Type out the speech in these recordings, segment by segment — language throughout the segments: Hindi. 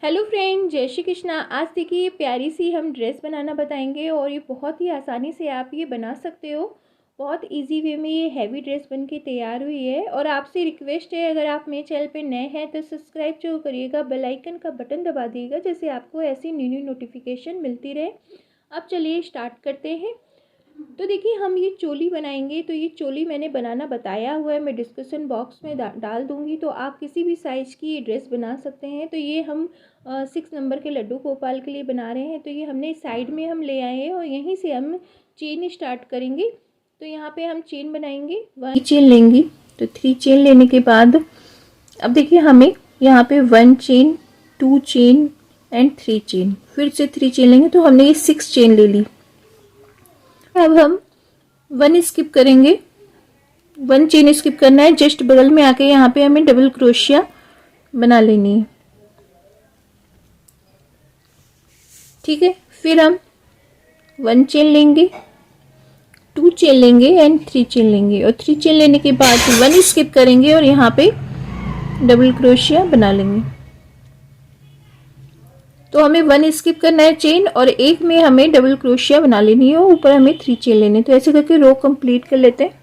हेलो फ्रेंड, जय श्री कृष्णा। आज देखिए प्यारी सी हम ड्रेस बनाना बताएंगे और ये बहुत ही आसानी से आप ये बना सकते हो। बहुत इजी वे में ये हैवी ड्रेस बन के तैयार हुई है। और आपसे रिक्वेस्ट है, अगर आप मेरे चैनल पे नए हैं तो सब्सक्राइब जरूर करिएगा, बेल आइकन का बटन दबा दिएगा जैसे आपको ऐसी न्यू न्यू नोटिफिकेशन मिलती रहे। अब चलिए स्टार्ट करते हैं। तो देखिए हम ये चोली बनाएंगे, तो ये चोली मैंने बनाना बताया हुआ है, मैं डिस्क्रिप्शन बॉक्स में डाल दूंगी, तो आप किसी भी साइज़ की ये ड्रेस बना सकते हैं। तो ये हम 6 नंबर के लड्डू गोपाल के लिए बना रहे हैं। तो ये हमने साइड में हम ले आए हैं और यहीं से हम चेन स्टार्ट करेंगे। तो यहाँ पे हम चेन बनाएंगे, 1 चेन लेंगी। तो 3 चेन लेने के बाद अब देखिए हमें यहाँ पे 1 चेन, 2 चेन एंड 3 चेन, फिर से 3 चेन लेंगे। तो हमने ये 6 चेन ले ली। अब हम 1 स्किप करेंगे, 1 चेन स्किप करना है। जस्ट बगल में आके यहाँ पे हमें डबल क्रोशिया बना लेनी है, ठीक है। फिर हम 1 चेन लेंगे, 2 चेन लेंगे एंड 3 चेन लेंगे। और 3 चेन लेने के बाद 1 स्किप करेंगे और यहाँ पे डबल क्रोशिया बना लेंगे। तो हमें 1 स्किप करना है चेन और एक में हमें डबल क्रोशिया बना लेनी है और ऊपर हमें 3 चेन लेने। तो ऐसे करके रो कंप्लीट कर लेते हैं।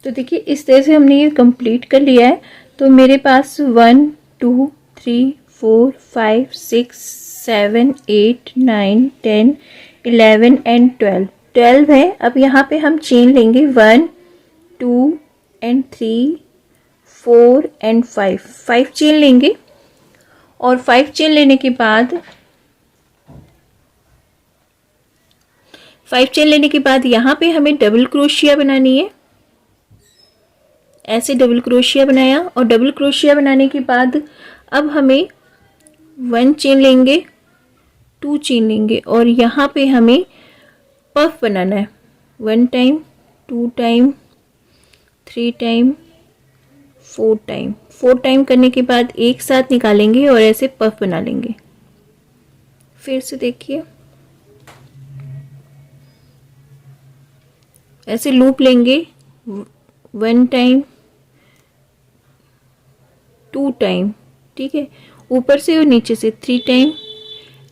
तो देखिए इस तरह से हमने ये कंप्लीट कर लिया है। तो मेरे पास 1 2 3 4 5 6 7 8 9 10 11 एंड 12 है। अब यहाँ पे हम चेन लेंगे 1 2 एंड 3 4 एंड 5 चेन लेंगे। और 5 चेन लेने के बाद 5 चेन लेने के बाद यहाँ पे हमें डबल क्रोशिया बनानी है। ऐसे डबल क्रोशिया बनाया और डबल क्रोशिया बनाने के बाद अब हमें 1 चेन लेंगे, 2 चेन लेंगे और यहाँ पे हमें पफ बनाना है। 1 टाइम, 2 टाइम, 3 टाइम, 4 टाइम करने के बाद एक साथ निकालेंगे और ऐसे पफ बना लेंगे। फिर से देखिए ऐसे लूप लेंगे, 1 टाइम, 2 टाइम, ठीक है, ऊपर से और नीचे से 3 टाइम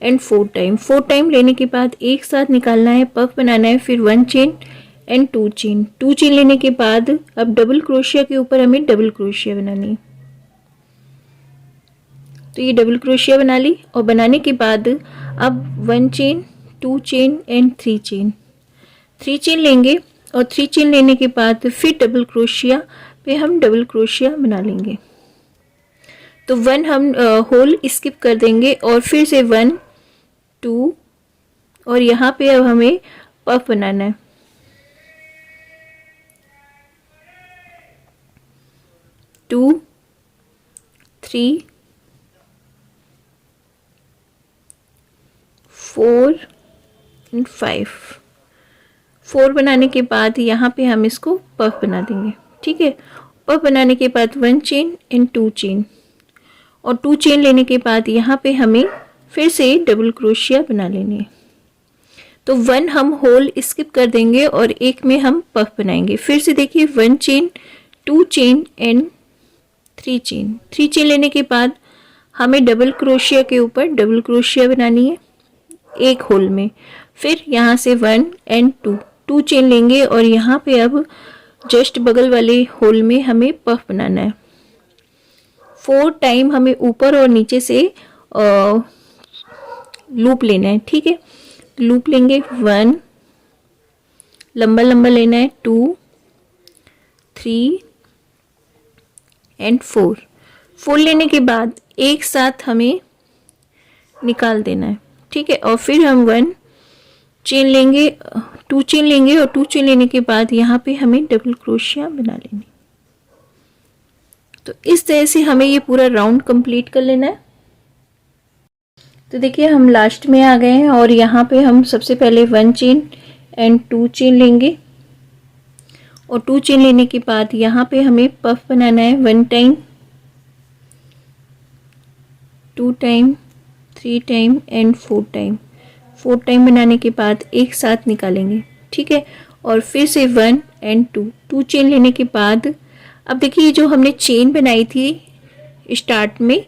एंड 4 टाइम लेने के बाद एक साथ निकालना है, पफ बनाना है। फिर 1 चेन एंड 2 चेन लेने के बाद अब डबल क्रोशिया के ऊपर हमें डबल क्रोशिया बनानी है। तो ये डबल क्रोशिया बना ली और बनाने के बाद अब 1 चेन, 2 चेन एंड 3 चेन लेंगे और 3 चेन लेने के बाद फिर डबल क्रोशिया पे हम डबल क्रोशिया बना लेंगे। तो 1 हम होल स्किप कर देंगे और फिर से 1 2 और यहाँ पे अब हमें पफ बनाना है। 2 3 4 एंड 4 बनाने के बाद यहाँ पे हम इसको पफ बना देंगे, ठीक है। पफ बनाने के बाद 1 चेन एंड 2 चेन और 2 चेन लेने के बाद यहाँ पे हमें फिर से डबल क्रोशिया बना लेनी है। तो 1 हम होल स्किप कर देंगे और एक में हम पफ बनाएंगे। फिर से देखिए 1 चेन, 2 चेन एंड 3 चेन लेने के बाद हमें डबल क्रोशिया के ऊपर डबल क्रोशिया बनानी है एक होल में। फिर यहाँ से 1 एंड 2 चेन लेंगे और यहाँ पे अब जस्ट बगल वाले होल में हमें पफ बनाना है। 4 टाइम हमें ऊपर और नीचे से लूप लेना है, ठीक है। लूप लेंगे 1, लंबा लंबा लेना है 2 3 एंड 4 लेने के बाद एक साथ हमें निकाल देना है, ठीक है। और फिर हम 1 चेन लेंगे, 2 चेन लेंगे और 2 चेन लेने के बाद यहाँ पे हमें डबल क्रोशिया बना लेनी। तो इस तरह से हमें ये पूरा राउंड कंप्लीट कर लेना है। तो देखिए हम लास्ट में आ गए हैं और यहाँ पे हम सबसे पहले 1 चेन एंड 2 चेन लेंगे और 2 चेन लेने के बाद यहाँ पे हमें पफ बनाना है। 1 time, 2 time, 3 time and 4 time बनाने के बाद एक साथ निकालेंगे, ठीक है। और फिर से 1 एंड 2 चेन लेने के बाद अब देखिए जो हमने चेन बनाई थी स्टार्ट में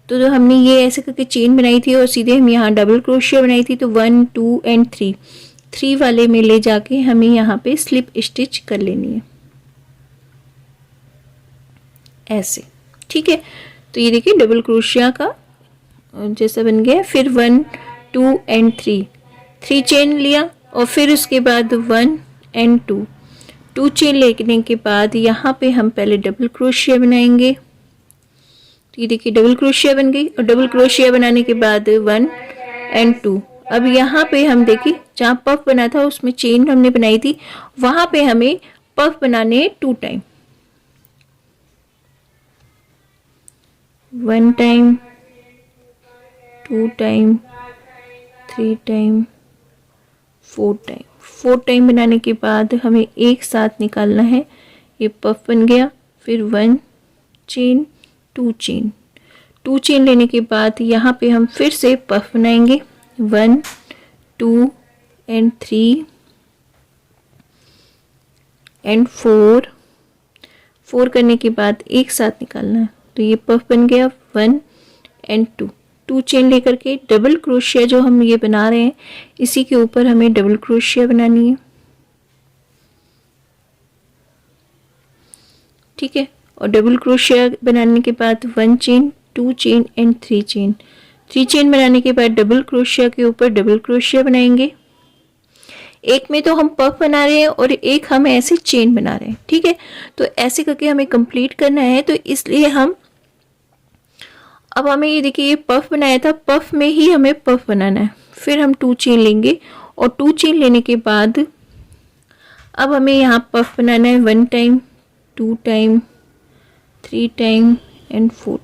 तो हमने ये ऐसे करके चेन बनाई थी और सीधे हम यहाँ डबल क्रोशिया बनाई थी, तो 1 2 एंड 3 वाले में ले जाके हमें यहाँ पे स्लिप स्टिच कर लेनी है ऐसे। ठीक है, तो ये देखिए डबल क्रोशिया का जैसा बन गया। फिर 1 2 एंड 3 चेन लिया और फिर उसके बाद 1 एंड 2 चेन लेने के बाद यहाँ पे हम पहले डबल क्रोशिया बनाएंगे। तो ये देखिए डबल क्रोशिया बन गई और डबल क्रोशिया बनाने के बाद 1 एंड 2। अब यहाँ पे हम देखिए जहाँ पफ बना था उसमें चेन हमने बनाई थी, वहाँ पे हमें पफ बनाने 2 time, 1 time 2 time 3 time 4 time बनाने के बाद हमें एक साथ निकालना है। ये पफ बन गया। फिर 1 चेन 2 चेन लेने के बाद यहाँ पे हम फिर से पफ बनाएंगे 1 2 एंड 3 एंड 4 करने के बाद एक साथ निकालना है। तो ये पफ बन गया 1 एंड 2 चेन लेकर के डबल क्रोशिया जो हम ये बना रहे हैं इसी के ऊपर हमें डबल क्रोशिया बनानी है। ठीक है, और डबल क्रोशिया बनाने के बाद 1 चेन 2 चेन एंड 3 चेन बनाने के बाद डबल क्रोशिया के ऊपर डबल क्रोशिया बनाएंगे। एक में तो हम पफ बना रहे हैं और एक हम ऐसे चेन बना रहे हैं। ठीक है, तो ऐसे करके हमें कंप्लीट करना है, तो इसलिए हम अब हमें ये देखिए ये पफ बनाया था, पफ में ही हमें पफ बनाना है। फिर हम 2 चेन लेंगे और 2 चेन लेने के बाद अब हमें यहाँ पफ बनाना है 1 time 2 time 3 time and 4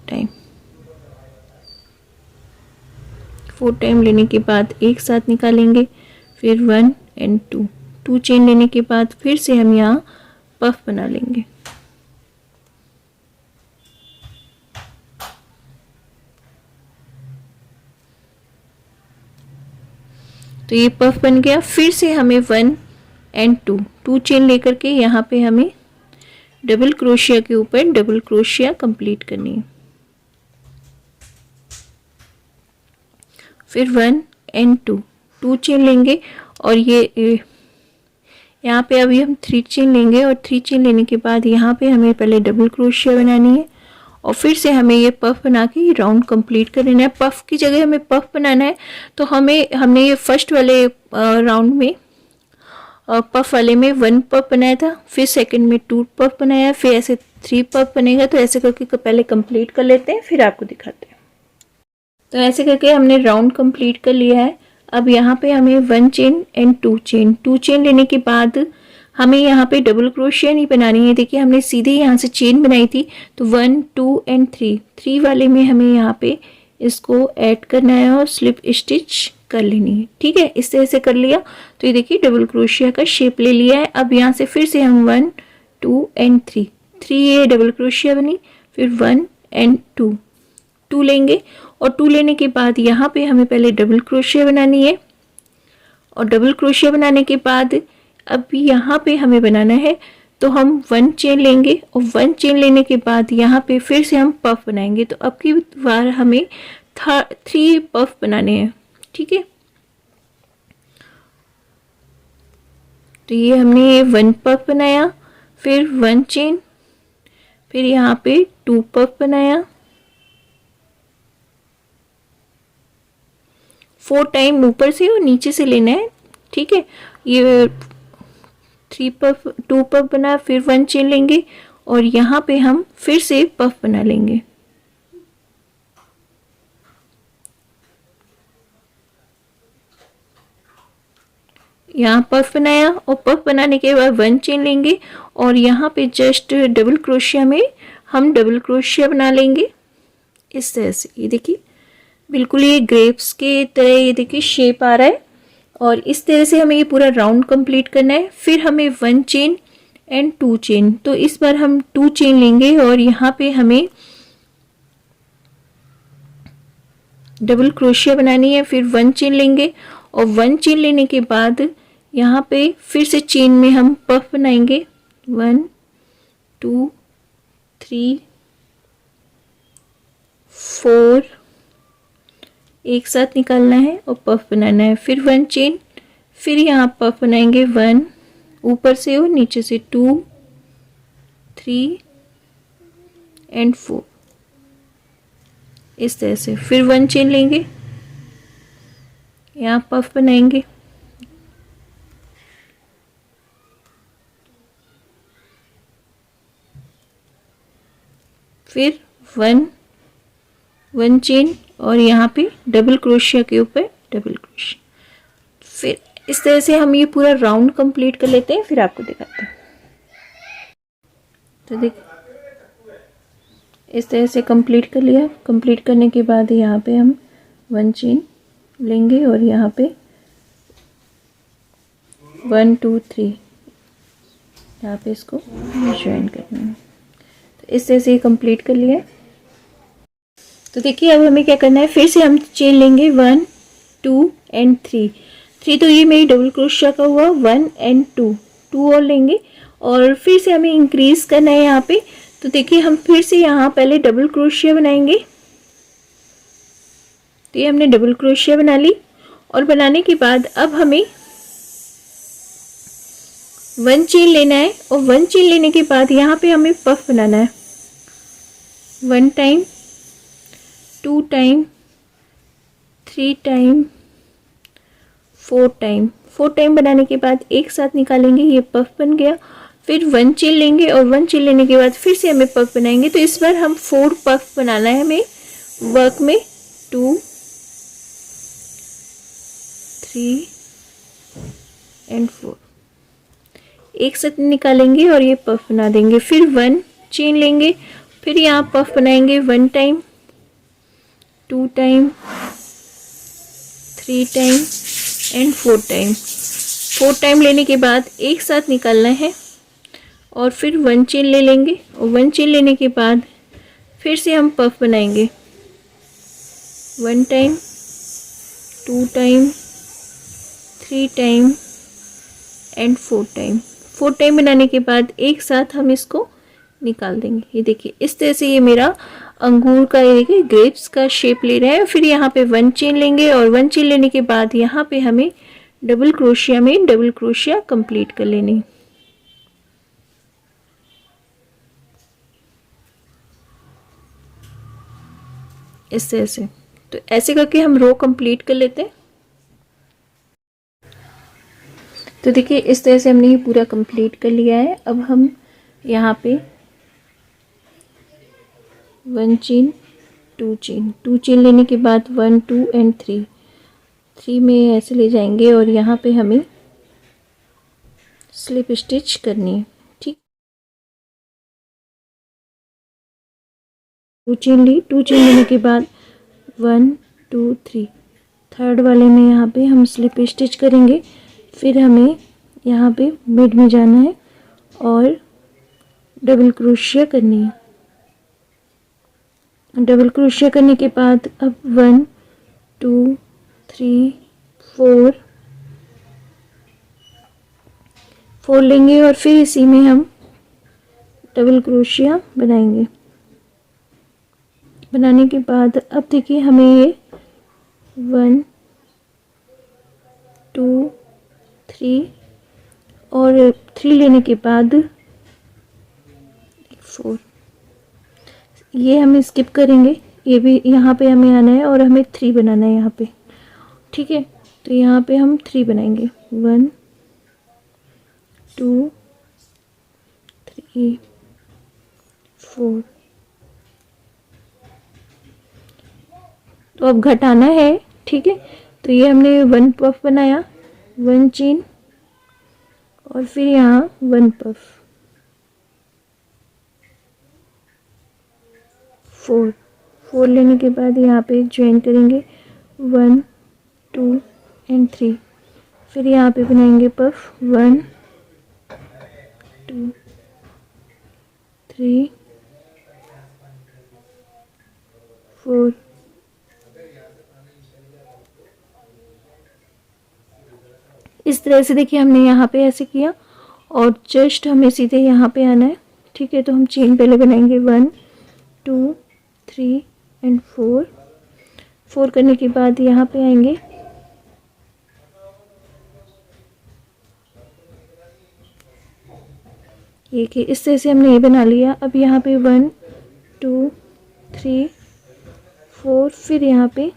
time लेने के बाद एक साथ निकालेंगे। फिर 1 एंड 2 चेन लेने के बाद फिर से हम यहाँ पफ बना लेंगे। तो ये पफ बन गया। फिर से हमें 1 एंड 2 चेन लेकर के यहाँ पे हमें डबल क्रोशिया के ऊपर डबल क्रोशिया कंप्लीट करनी है। फिर 1 एंड 2 चेन लेंगे और ये यहाँ पे अभी हम 3 चेन लेंगे और 3 चेन लेने के बाद यहाँ पे हमें पहले डबल क्रोशिया बनानी है और फिर से हमें ये पफ बना के राउंड कंप्लीट कर लेना है। पफ की जगह हमें पफ बनाना है, तो हमने ये फर्स्ट वाले राउंड में पफ वाले में 1 पफ बनाया था, फिर सेकंड में 2 पफ बनाया, फिर ऐसे 3 पफ बनेगा। तो ऐसे करके पहले कंप्लीट कर लेते हैं, फिर आपको दिखाते हैं। तो ऐसे करके हमने राउंड कंप्लीट कर लिया है। अब यहाँ पे हमें 1 चेन एंड 2 चेन लेने के बाद हमें यहाँ पे डबल क्रोशिया नहीं बनानी है। देखिए हमने सीधे यहाँ से चेन बनाई थी, तो 1 2 एंड 3 वाले में हमें यहाँ पे इसको ऐड करना है और स्लिप स्टिच कर लेनी है। ठीक है, इस तरह से कर लिया तो ये देखिए डबल क्रोशिया का शेप ले लिया है। अब यहाँ से फिर से हम 1 2 एंड 3 ये डबल क्रोशिया बनी। फिर 1 एंड 2 लेंगे और 2 लेने के बाद यहाँ पे हमें पहले डबल क्रोशिया बनानी है और डबल क्रोशिया बनाने के बाद अब यहाँ पे हमें बनाना है, तो हम 1 चेन लेंगे और 1 चेन लेने के बाद यहाँ पे फिर से हम पफ बनाएंगे। तो अब की बार हमें 3 पफ बनाने हैं। ठीक है, तो ये हमने 1 पफ बनाया, फिर 1 चेन, फिर यहाँ पे 2 पफ बनाया, 4 टाइम ऊपर से और नीचे से लेना है। ठीक है, ये 2 पफ बना, फिर 1 चेन लेंगे और यहाँ पे हम फिर से पफ बना लेंगे। यहाँ पफ बनाया और पफ बनाने के बाद 1 चेन लेंगे और यहाँ पे जस्ट डबल क्रोशिया में हम डबल क्रोशिया बना लेंगे इस तरह से। ये देखिए बिल्कुल ये ग्रेप्स के तरह ये देखिए शेप आ रहा है और इस तरह से हमें ये पूरा राउंड कंप्लीट करना है। फिर हमें 1 चेन एंड 2 चेन, तो इस बार हम 2 चेन लेंगे और यहाँ पे हमें डबल क्रोशिया बनानी है। फिर 1 चेन लेंगे और 1 चेन लेने के बाद यहाँ पे फिर से चेन में हम पफ बनाएंगे 1 2 3 4 एक साथ निकालना है और पफ बनाना है। फिर 1 चेन, फिर यहाँ पफ बनाएंगे 1, ऊपर से और नीचे से 2, 3 एंड 4, इस तरह से। फिर 1 चेन लेंगे, यहाँ पफ बनाएंगे, फिर 1 चेन और यहाँ पे डबल क्रोशिया के ऊपर डबल क्रोशिया। फिर इस तरह से हम ये पूरा राउंड कंप्लीट कर लेते हैं, फिर आपको दिखाते हैं। तो देखिए इस तरह से कंप्लीट कर लिया। कंप्लीट करने के बाद यहाँ पे हम 1 चेन लेंगे और यहाँ पे 1 2 3 यहाँ पे इसको ज्वाइन करना है। तो इस तरह से ये कंप्लीट कर लिया। तो देखिए अब हमें क्या करना है, फिर से हम चेन लेंगे 1 2 एंड 3। तो ये मेरी डबल क्रोशिया का हुआ 1 एंड 2 और लेंगे और फिर से हमें इंक्रीज करना है यहाँ पे। तो देखिए हम फिर से यहाँ पहले डबल क्रोशिया बनाएंगे। तो ये हमने डबल क्रोशिया बना ली और बनाने के बाद अब हमें 1 चेन लेना है और 1 चेन लेने के बाद यहाँ पे हमें पफ बनाना है। 1 time, 2 time, 3 time, 4 time. 4 time बनाने के बाद एक साथ निकालेंगे, ये पफ बन गया। फिर 1 चेन लेंगे और 1 चेन लेने के बाद फिर से हमें पफ बनाएंगे। तो इस बार हम 4 पफ बनाना है हमें वर्क में। 2 3 एंड 4 एक साथ निकालेंगे और ये पफ बना देंगे। फिर 1 चेन लेंगे, फिर यहाँ पफ बनाएंगे 1 time, 2 time, 3 time and 4 time. 4 time लेने के बाद एक साथ निकालना है और फिर 1 चेन ले लेंगे और 1 चेन लेने के बाद फिर से हम पफ बनाएंगे 1 time, 2 time, 3 time and 4 time. 4 time बनाने के बाद एक साथ हम इसको निकाल देंगे। ये देखिए इस तरह से ये मेरा अंगूर का, ये देखिए ग्रेप्स का शेप ले रहा है। फिर यहाँ पे 1 चेन लेंगे और 1 चेन लेने के बाद यहाँ पे हमें डबल क्रोशिया में डबल क्रोशिया कंप्लीट कर लेनी। इस तरह से। तो ऐसे करके हम रो कंप्लीट कर लेते हैं। तो देखिए इस तरह से हमने ये पूरा कंप्लीट कर लिया है। अब हम यहाँ पे 1 चेन, 2 चेन, 2 चेन लेने के बाद 1 2 एंड 3 में ऐसे ले जाएंगे और यहाँ पे हमें स्लिप स्टिच करनी है। ठीक, 2 चेन ली, 2 चेन लेने के बाद 1 2 3 थर्ड वाले में यहाँ पे हम स्लिप स्टिच करेंगे। फिर हमें यहाँ पे मिड में जाना है और डबल क्रोशिया करनी है। डबल क्रोशिया करने के बाद अब 1 2 3 4 लेंगे और फिर इसी में हम डबल क्रोशिया बनाएंगे। बनाने के बाद अब देखिए हमें ये 1 2 3 और 3 लेने के बाद 4, ये हम स्किप करेंगे। ये भी यहाँ पे हमें आना है और हमें 3 बनाना है यहाँ पे। ठीक है, तो यहाँ पे हम 3 बनाएंगे। 1 2 3 4। तो अब घटाना है। ठीक है, तो ये हमने 1 पफ बनाया, 1 चेन और फिर यहाँ 1 पफ, 4 लेने के बाद यहाँ पे ज्वाइन करेंगे 1 2 एंड 3। फिर यहाँ पे बनाएंगे पफ 1 2 3 4। इस तरह से देखिए हमने यहाँ पे ऐसे किया और जस्ट हमें सीधे यहाँ पे आना है। ठीक है, तो हम चेन पहले बनाएंगे 1 2 3 एंड 4। 4 करने के बाद यहाँ पे आएंगे, ये कि इस तरह से हमने ये बना लिया। अब यहाँ पे 1 2 3 4, फिर यहाँ पे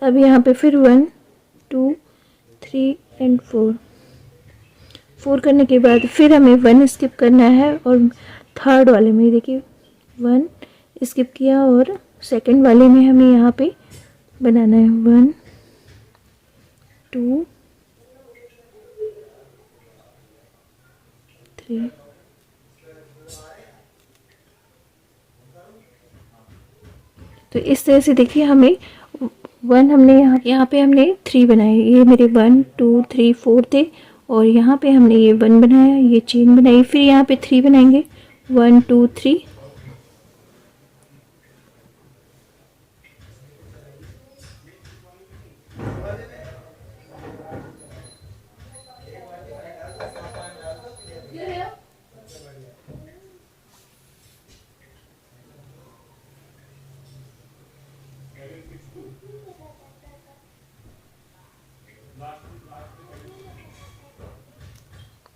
अब यहाँ पे फिर 1 2 3 एंड 4 करने के बाद फिर हमें 1 स्किप करना है और थर्ड वाले में देखिए 1 स्किप किया और सेकंड वाले में हमें यहाँ पे बनाना है 1 2 3। तो इस तरह से देखिए हमें 1 हमने यहाँ पे हमने 3 बनाए, ये मेरे 1 2 3 4 थे और यहाँ पे हमने ये 1 बनाया, ये चेन बनाई, फिर यहाँ पे 3 बनाएंगे 1 2 3।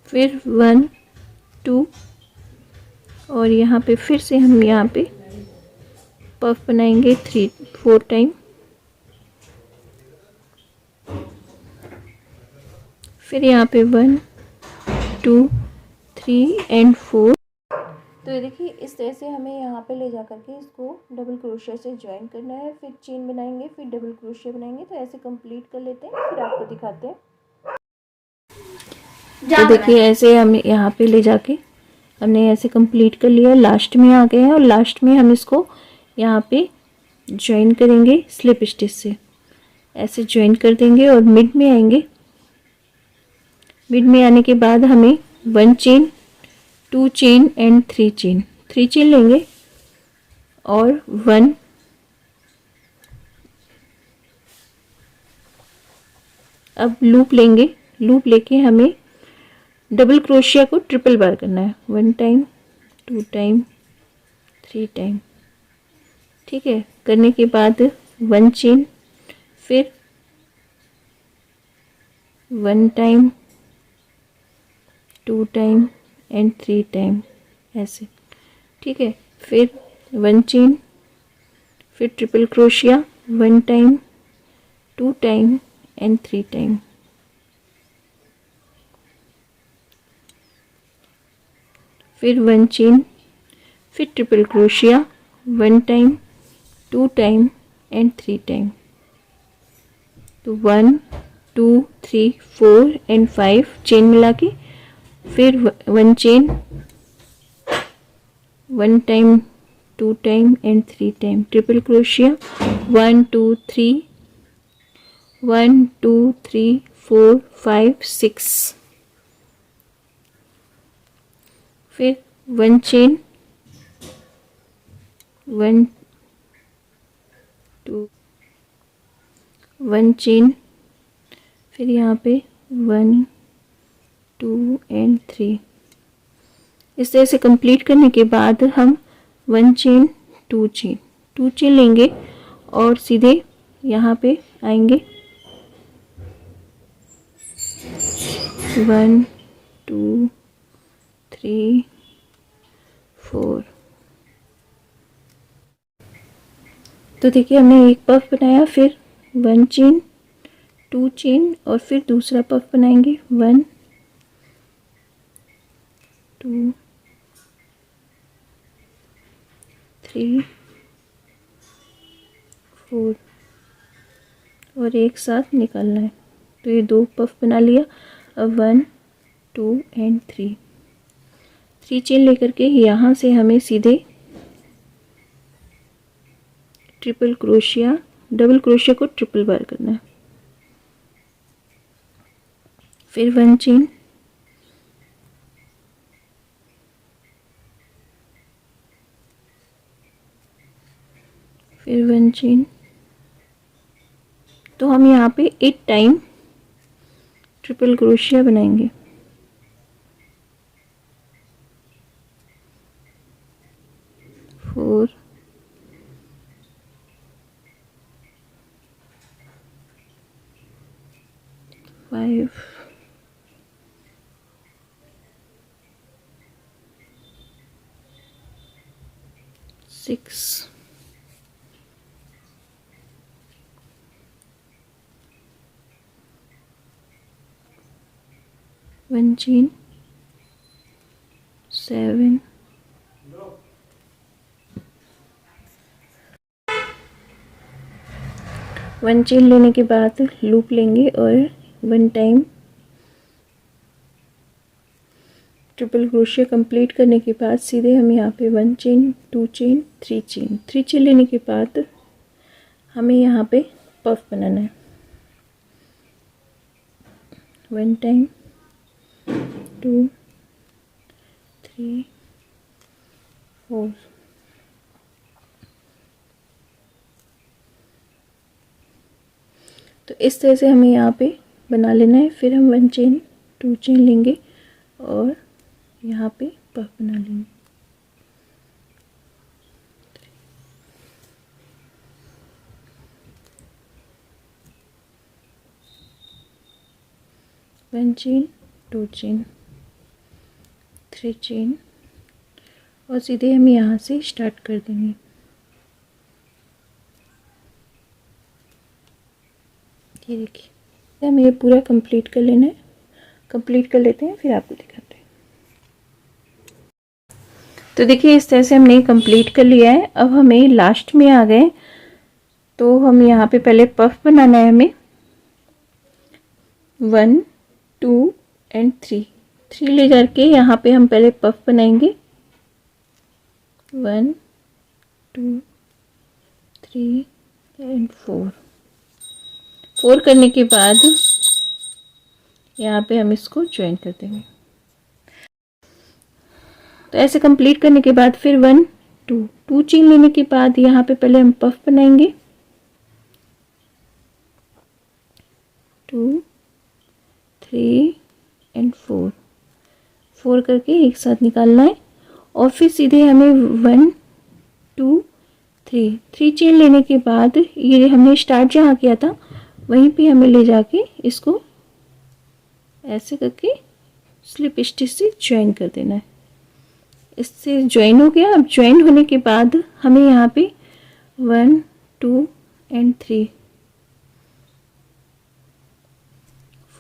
फिर 1 2 और यहाँ पे फिर से हम यहाँ पे पफ बनाएंगे 3 4 टाइम, फिर यहाँ पे 1 2 3 एंड 4। तो ये देखिए इस तरह से हमें यहाँ पे ले जा करके इसको डबल क्रोशिया से ज्वाइन करना है, फिर चेन बनाएंगे, फिर डबल क्रोशिया बनाएंगे। तो ऐसे कंप्लीट कर लेते हैं, फिर आपको दिखाते हैं। तो देखिए ऐसे हम यहाँ पे ले जाके हमने ऐसे कंप्लीट कर लिया, लास्ट में आ गए हैं और लास्ट में हम इसको यहाँ पे ज्वाइन करेंगे स्लिप स्टिच से, ऐसे ज्वाइन कर देंगे और मिड में आएंगे। मिड में आने के बाद हमें 1 chain 2 chain and 3 chain, 3 chain लेंगे और 1 अब लूप लेंगे, लूप लेके हमें डबल क्रोशिया को ट्रिपल बार करना है, 1 टाइम 2 टाइम 3 टाइम। ठीक है, करने के बाद 1 चेन, फिर 1 टाइम 2 टाइम एंड 3 टाइम ऐसे। ठीक है, फिर 1 चेन, फिर triple crochet 1 time 2 time and 3 time. फिर 1 चेन, फिर triple crochet 1 time 2 time and 3 time. तो 1 2 3 4 एंड 5 चेन मिला के, फिर 1 chain 1 time 2 time and 3 time, triple crochet 1 2 3 1 2 3 4 5 6, फिर 1 चेन 1 2 1 चेन, फिर यहाँ पे 1 2 एंड 3। इस तरह से कंप्लीट करने के बाद हम 1 चेन 2 चेन 2 चेन लेंगे और सीधे यहाँ पे आएंगे 1 2 3 4। तो देखिए हमने एक पफ बनाया, फिर 1 चेन 2 चेन और फिर दूसरा पफ बनाएंगे 1 2 3 4 और एक साथ निकालना है। तो ये 2 पफ बना लिया। अब 1 2 एंड 3 चेन लेकर के यहाँ से हमें सीधे ट्रिपल क्रोशिया डबल क्रोशिया को ट्रिपल बार करना है, फिर 1 चेन, फिर 1 चेन। तो हम यहाँ पे 8 टाइम ट्रिपल क्रोशिया बनाएंगे। 4 5 6 1 chain 7 1 चेन लेने के बाद लूप लेंगे और 1 टाइम ट्रिपल क्रोशिया कंप्लीट करने के बाद सीधे हम यहाँ पे 1 चेन 2 चेन 3 चेन 3 चेन लेने के बाद हमें यहाँ पे पफ बनाना है। 1 टाइम 2 3 4 तो इस तरह से हमें यहाँ पे बना लेना है। फिर हम 1 चेन 2 चेन लेंगे और यहाँ पे पफ बना लेंगे। वन चेन 2 चेन 3 चेन और सीधे हम यहाँ से स्टार्ट कर देंगे। ये देखिए हमें ये पूरा कंप्लीट कर लेना है। कंप्लीट कर लेते हैं फिर आपको दिखाते हैं। तो देखिए इस तरह से हमने कंप्लीट कर लिया है। अब हमें लास्ट में आ गए तो हम यहाँ पे पहले पफ बनाना है। हमें 1 2 एंड 3 ले करके यहाँ पे हम पहले पफ बनाएंगे। 1 2 3 एंड 4 करने के बाद यहाँ पे हम इसको ज्वाइन कर देंगे। तो ऐसे कंप्लीट करने के बाद फिर 1 2 चेन लेने के बाद यहाँ पे पहले हम पफ बनाएंगे। 2 3 एंड 4 करके एक साथ निकालना है और फिर सीधे हमें 1 2 3 चेन लेने के बाद ये हमने स्टार्ट जहाँ किया था वहीं पे हमें ले जाके इसको ऐसे करके स्लिप स्टिच से ज्वाइन कर देना है। इससे ज्वाइन हो गया। अब ज्वाइन होने के बाद हमें यहाँ पे 1 2 एंड 3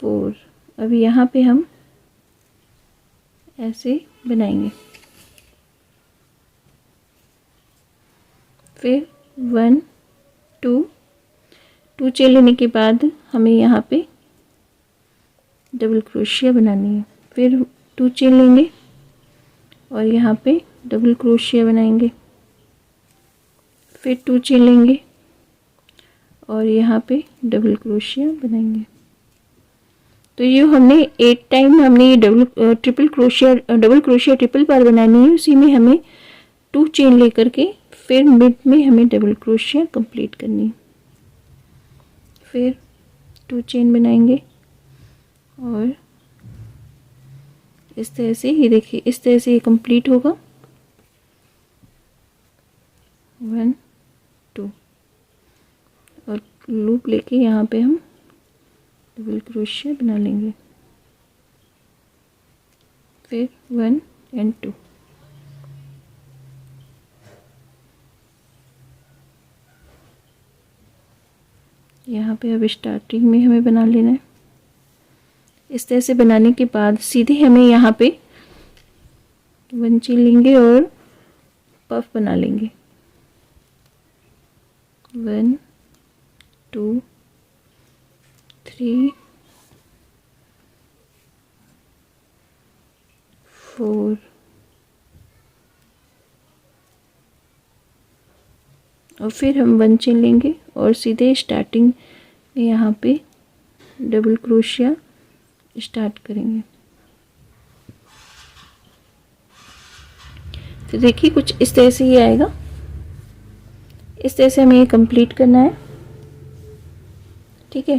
4 अब यहाँ पे हम ऐसे बनाएंगे। फिर 1 2 चेन लेने के बाद हमें यहाँ पे डबल क्रोशिया बनानी है। फिर 2 चेन लेंगे और यहाँ पे डबल क्रोशिया बनाएंगे। फिर 2 चेन लेंगे और यहाँ पे डबल क्रोशिया बनाएंगे। तो ये हमने 8 टाइम हमने ये डबल क्रोशिया ट्रिपल बार बनानी है। उसी में हमें 2 चेन लेकर के फिर मिड में हमें डबल क्रोशिया कंप्लीट करनी है। फिर 2 चेन बनाएंगे और इस तरह से ये देखिए इस तरह से ये कंप्लीट होगा। 1 2 और लूप लेके यहाँ पे हम डबल क्रोशिया बना लेंगे। फिर 1 एंड 2 यहाँ पे अब स्टार्टिंग में हमें बना लेना है। इस तरह से बनाने के बाद सीधे हमें यहाँ पे 1 चेन लेंगे और पफ बना लेंगे। 1 2 3 4 और फिर हम 1 चेन लेंगे और सीधे स्टार्टिंग में यहाँ पे डबल क्रोशिया स्टार्ट करेंगे। तो देखिए कुछ इस तरह से ये आएगा। इस तरह से हमें ये कंप्लीट करना है। ठीक है।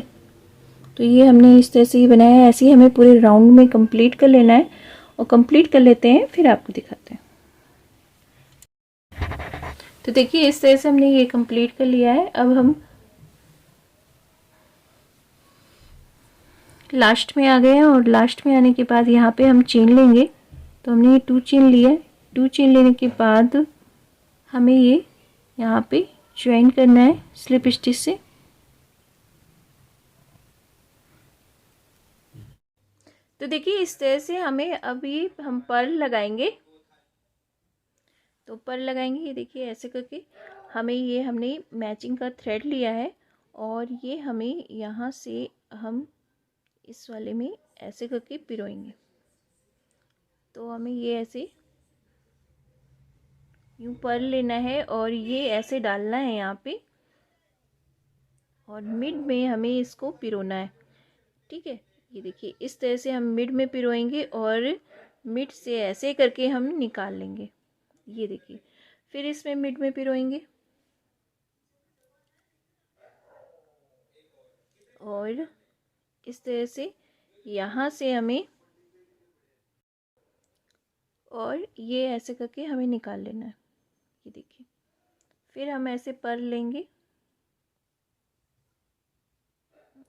तो ये हमने इस तरह से ही बनाया है। ऐसे ही हमें पूरे राउंड में कंप्लीट कर लेना है और कंप्लीट कर लेते हैं, फिर आपको दिखाते हैं। तो देखिए इस तरह से हमने ये कंप्लीट कर लिया है। अब हम लास्ट में आ गए हैं और लास्ट में आने के बाद यहाँ पे हम चेन लेंगे। तो हमने ये 2 चेन लिया है। 2 चेन लेने के बाद हमें ये यहाँ पे ज्वाइन करना है स्लिप स्टिच से। तो देखिए इस तरह से हमें अभी हम पर्ल लगाएंगे। तो पर्ल लगाएंगे, ये देखिए ऐसे करके हमने मैचिंग का थ्रेड लिया है और ये हमें यहाँ से हम इस वाले में ऐसे करके पिरोएंगे। तो हमें ये ऐसे यूं पर्ल लेना है और ये ऐसे डालना है यहाँ पे और मिड में हमें इसको पिरोना है। ठीक है, ये देखिए इस तरह से हम मिड में पिरोएंगे और मिड से ऐसे करके हम निकाल लेंगे। ये देखिए फिर इसमें मिड में पिरोएंगे और इस तरह से यहाँ से हमें और ये ऐसे करके हमें निकाल लेना है। ये देखिए फिर हम ऐसे पर्ल लेंगे,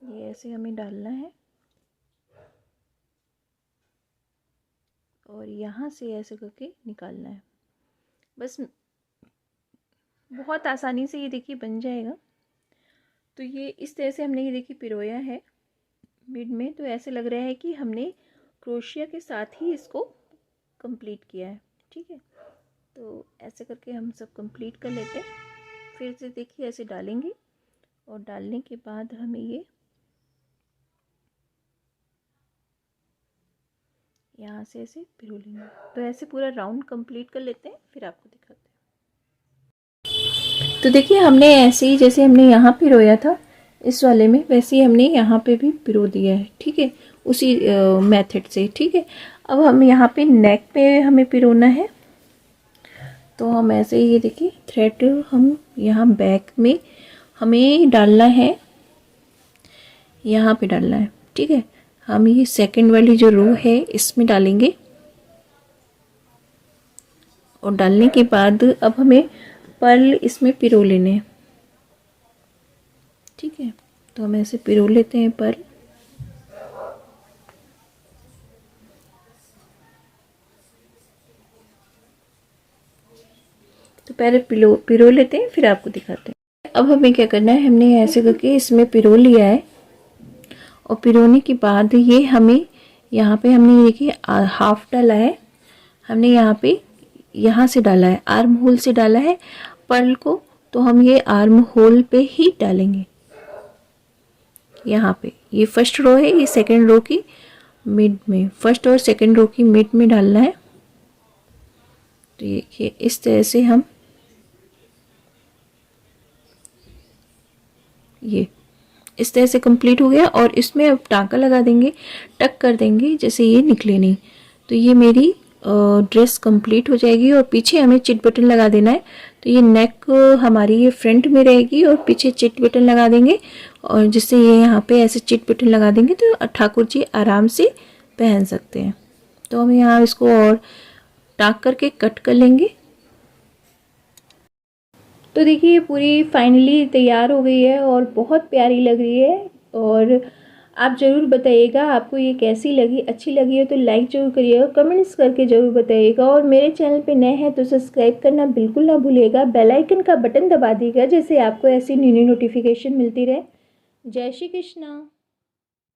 ये ऐसे हमें डालना है और यहाँ से ऐसे करके निकालना है। बस बहुत आसानी से ये देखिए बन जाएगा। तो ये इस तरह से हमने ये देखिए पिरोया है मिड में। तो ऐसे लग रहा है कि हमने क्रोशिया के साथ ही इसको कंप्लीट किया है। ठीक है, तो ऐसे करके हम सब कंप्लीट कर लेते हैं। फिर से देखिए ऐसे डालेंगे और डालने के बाद हमें ये यहाँ से ऐसे पिरो लेंगे। तो ऐसे पूरा राउंड कंप्लीट कर लेते हैं, फिर आपको दिखाते हैं। तो देखिए हमने ऐसे ही जैसे हमने यहाँ पिरोया था इस वाले में, वैसे ही हमने यहाँ पे भी पिरो दिया है। ठीक है, उसी मेथड से। ठीक है, अब हम यहाँ पे नेक पे हमें पिरोना है। तो हम ऐसे ही ये देखिए थ्रेड हम यहाँ बैक में हमें डालना है, यहाँ पे डालना है। ठीक है, हम ये सेकंड वाली जो रो है इसमें डालेंगे और डालने के बाद अब हमें पर्ल इसमें पिरो लेने हैं। ठीक है, तो हम ऐसे पिरो लेते हैं पर्ल। तो पहले पिरो लेते हैं, फिर आपको दिखाते हैं। अब हमें क्या करना है, हमने ऐसे करके इसमें पिरो लिया है और पिरोने के बाद ये हमें यहाँ पे हमने देखिए हाफ डाला है, हमने यहाँ पे यहाँ से डाला है, आर्म होल से डाला है पर्ल को। तो हम ये आर्म होल पे ही डालेंगे। यहाँ पे ये फर्स्ट रो है, ये सेकंड रो की मिड में, फर्स्ट और सेकंड रो की मिड में डालना है। तो ये इस तरह से हम ये इस तरह से कंप्लीट हो गया और इसमें अब टाँका लगा देंगे, टक कर देंगे जैसे ये निकले नहीं। तो ये मेरी ड्रेस कंप्लीट हो जाएगी और पीछे हमें चिट बटन लगा देना है। तो ये नेक हमारी ये फ्रंट में रहेगी और पीछे चिट बटन लगा देंगे और जिससे ये यहाँ पे ऐसे चिट बटन लगा देंगे तो ठाकुर जी आराम से पहन सकते हैं। तो हम यहाँ इसको और टाँक करके कट कर लेंगे। तो देखिए ये पूरी फाइनली तैयार हो गई है और बहुत प्यारी लग रही है। और आप ज़रूर बताइएगा आपको ये कैसी लगी। अच्छी लगी हो तो लाइक ज़रूर करिएगा, कमेंट्स करके ज़रूर बताइएगा। और मेरे चैनल पे नए हैं तो सब्सक्राइब करना बिल्कुल ना भूलिएगा, बेल आइकन का बटन दबा दीजिएगा जिससे आपको ऐसी न्यू नोटिफिकेशन मिलती रहे। जय श्री कृष्णा।